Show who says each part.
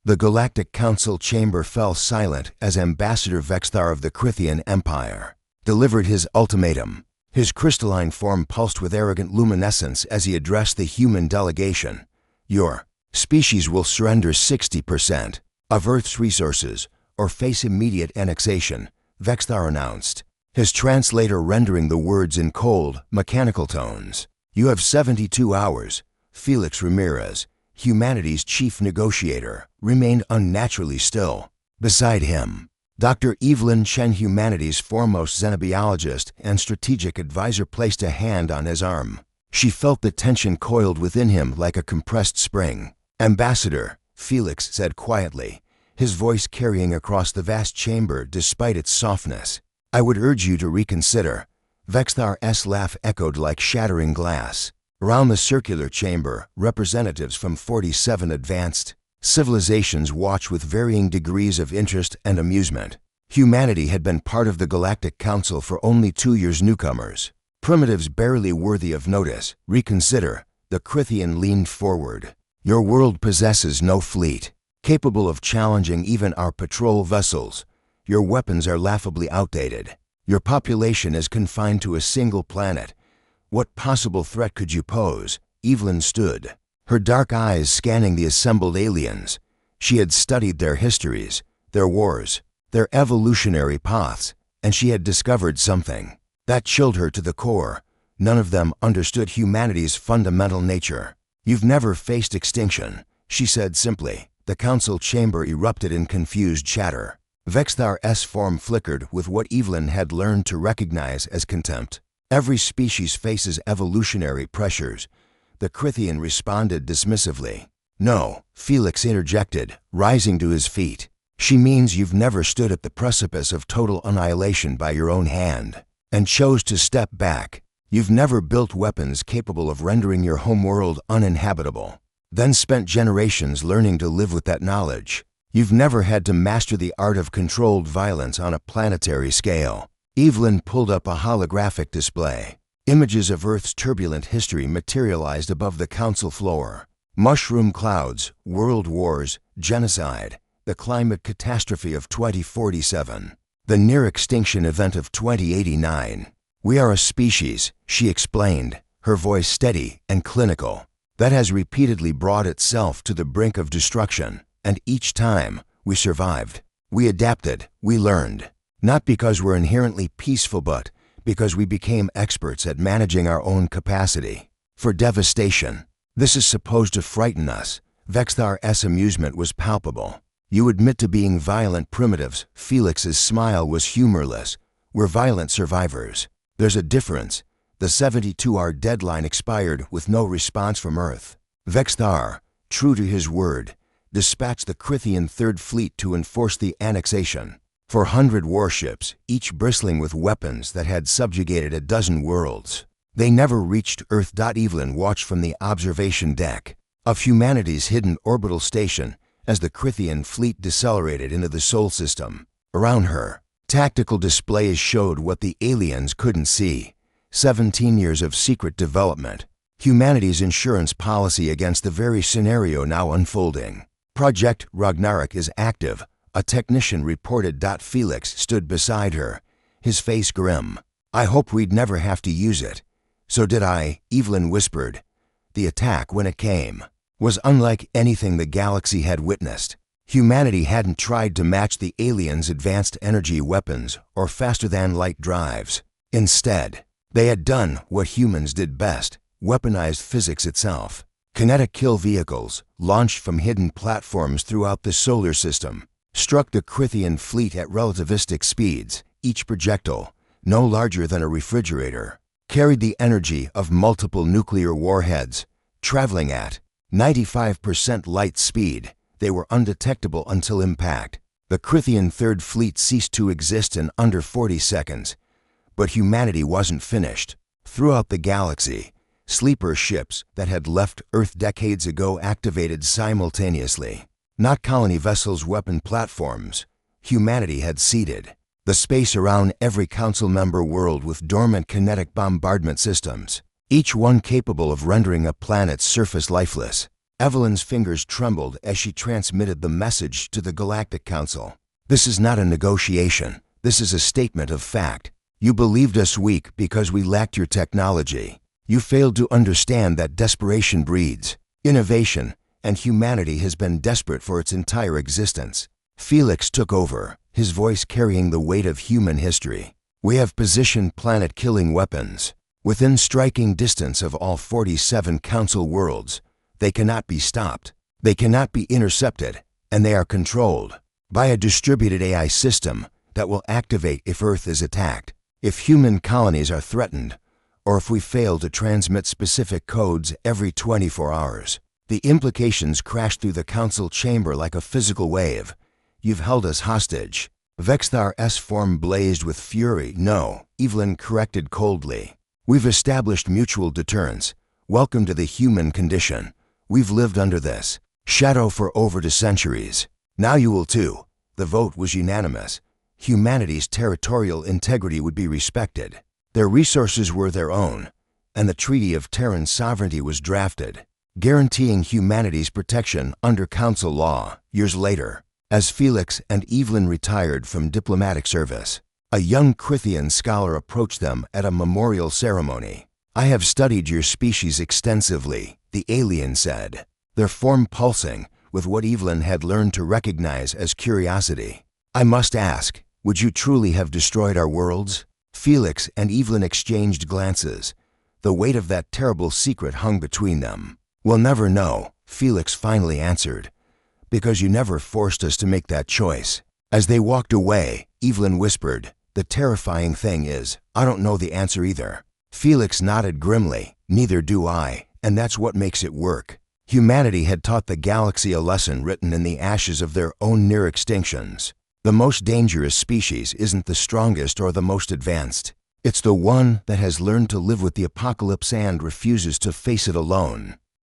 Speaker 1: The Galactic Council chamber fell silent as Ambassador Vexthar of the Crithian Empire delivered his ultimatum. His crystalline form pulsed with arrogant luminescence as he addressed the human delegation. Your species will surrender 60% of Earth's resources or face immediate annexation, Vexthar announced, his translator rendering the words in cold, mechanical tones. You have 72 hours. Felix Ramirez, humanity's chief negotiator, remained unnaturally still. Beside him, Dr. Evelyn Chen, humanity's foremost xenobiologist and strategic advisor, placed a hand on his arm. She felt the tension coiled within him like a compressed spring. Ambassador, Felix said quietly, his voice carrying across the vast chamber despite its softness. I would urge you to reconsider. Vexthar's laugh echoed like shattering glass. Around the circular chamber, representatives from 47 advanced civilizations watched with varying degrees of interest and amusement. Humanity had been part of the Galactic Council for only 2 years. Newcomers, primitives barely worthy of notice, reconsider. The Crithian leaned forward. Your world possesses no fleet capable of challenging even our patrol vessels. Your weapons are laughably outdated. Your population is confined to a single planet. What possible threat could you pose? Evelyn stood, her dark eyes scanning the assembled aliens. She had studied their histories, their wars, their evolutionary paths, and she had discovered something that chilled her to the core. None of them understood humanity's fundamental nature. You've never faced extinction, she said simply. The council chamber erupted in confused chatter. Vexthar's form flickered with what Evelyn had learned to recognize as contempt. Every species faces evolutionary pressures. The Crithian responded dismissively. No, Felix interjected, rising to his feet. She means you've never stood at the precipice of total annihilation by your own hand and chose to step back. You've never built weapons capable of rendering your homeworld uninhabitable, then spent generations learning to live with that knowledge. You've never had to master the art of controlled violence on a planetary scale. Evelyn pulled up a holographic display. Images of Earth's turbulent history materialized above the council floor. Mushroom clouds, world wars, genocide, the climate catastrophe of 2047, the near-extinction event of 2089. We are a species, she explained, her voice steady and clinical, that has repeatedly brought itself to the brink of destruction. And each time, we survived. We adapted. We learned. Not because we're inherently peaceful, but because we became experts at managing our own capacity for devastation. This is supposed to frighten us. Vexthar's amusement was palpable. You admit to being violent primitives. Felix's smile was humorless. We're violent survivors. There's a difference. The 72-hour deadline expired with no response from Earth. Vexthar, true to his word, dispatched the Crithian Third Fleet to enforce the annexation. 400 warships, each bristling with weapons that had subjugated a dozen worlds. They never reached Earth. Evelyn watched from the observation deck of humanity's hidden orbital station as the Crithian fleet decelerated into the Sol system. Around her, tactical displays showed what the aliens couldn't see. 17 years of secret development. Humanity's insurance policy against the very scenario now unfolding. Project Ragnarok is active, a technician reported. Felix stood beside her, his face grim. I hope we'd never have to use it. So did I, Evelyn whispered. The attack, when it came, was unlike anything the galaxy had witnessed. Humanity hadn't tried to match the aliens' advanced energy weapons or faster-than-light drives. Instead, they had done what humans did best, weaponized physics itself. Kinetic kill vehicles, launched from hidden platforms throughout the solar system, struck the Crithian fleet at relativistic speeds. Each projectile, no larger than a refrigerator, carried the energy of multiple nuclear warheads. Traveling at 95% light speed, they were undetectable until impact. The Crithian Third Fleet ceased to exist in under 40 seconds. But humanity wasn't finished. Throughout the galaxy, sleeper ships that had left Earth decades ago activated simultaneously. Not colony vessels, weapon platforms. Humanity had seeded the space around every council member world with dormant kinetic bombardment systems, each one capable of rendering a planet's surface lifeless. Evelyn's fingers trembled as she transmitted the message to the Galactic Council. This is not a negotiation. This is a statement of fact. You believed us weak because we lacked your technology. You failed to understand that desperation breeds innovation, and humanity has been desperate for its entire existence. Felix took over, his voice carrying the weight of human history. We have positioned planet-killing weapons within striking distance of all 47 Council worlds. They cannot be stopped. They cannot be intercepted, and they are controlled by a distributed AI system that will activate if Earth is attacked, if human colonies are threatened, or if we fail to transmit specific codes every 24 hours. The implications crashed through the Council chamber like a physical wave. You've held us hostage. Vexthar's form blazed with fury. No, Evelyn corrected coldly. We've established mutual deterrence. Welcome to the human condition. We've lived under this shadow for over 2 centuries. Now you will too. The vote was unanimous. Humanity's territorial integrity would be respected. Their resources were their own, and the Treaty of Terran Sovereignty was drafted, guaranteeing humanity's protection under Council law. Years later, as Felix and Evelyn retired from diplomatic service, a young Crithian scholar approached them at a memorial ceremony. I have studied your species extensively, the alien said, their form pulsing with what Evelyn had learned to recognize as curiosity. I must ask, would you truly have destroyed our worlds? Felix and Evelyn exchanged glances. The weight of that terrible secret hung between them. We'll never know, Felix finally answered, because you never forced us to make that choice. As they walked away, Evelyn whispered, the terrifying thing is, I don't know the answer either. Felix nodded grimly, neither do I, and that's what makes it work. Humanity had taught the galaxy a lesson written in the ashes of their own near extinctions. The most dangerous species isn't the strongest or the most advanced. It's the one that has learned to live with the apocalypse and refuses to face it alone.